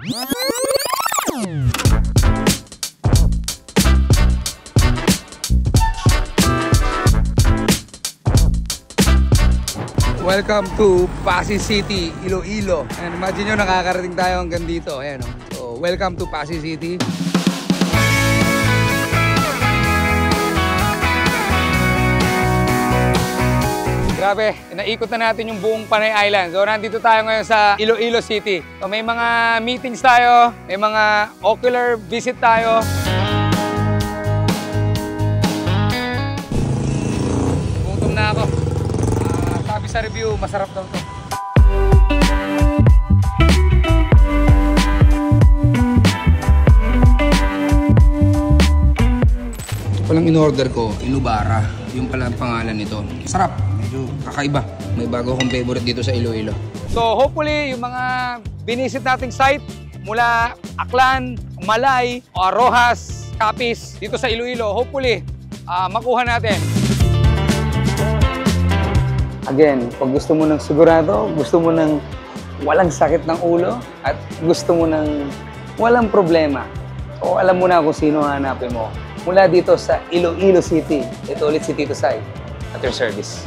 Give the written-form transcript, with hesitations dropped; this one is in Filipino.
Welcome to Pasig City, Iloilo. And imagine nyo, nakakarating tayo hanggang dito. Ayan, oh. So, welcome to Pasig City. Grabe, naikot na natin yung buong Panay Island. So, nandito tayo ngayon sa Iloilo City. So, may mga meetings tayo, may mga ocular visit tayo. Gutom na ako. Sabi sa review, masarap daw to. Ito palang in-order ko, Inubara. Yung pala ang pangalan nito. Sarap. Medyo kakaiba. May bago akong favorite dito sa Iloilo. So hopefully, yung mga binisit nating site mula Aklan, Malay, Rojas, Capiz, dito sa Iloilo, hopefully, makuha natin. Again, pag gusto mo ng sigurado, gusto mo ng walang sakit ng ulo, at gusto mo ng walang problema, o alam mo na kung sino hanapin mo, mula dito sa Iloilo City, ito ulit si Tito Sai at your service.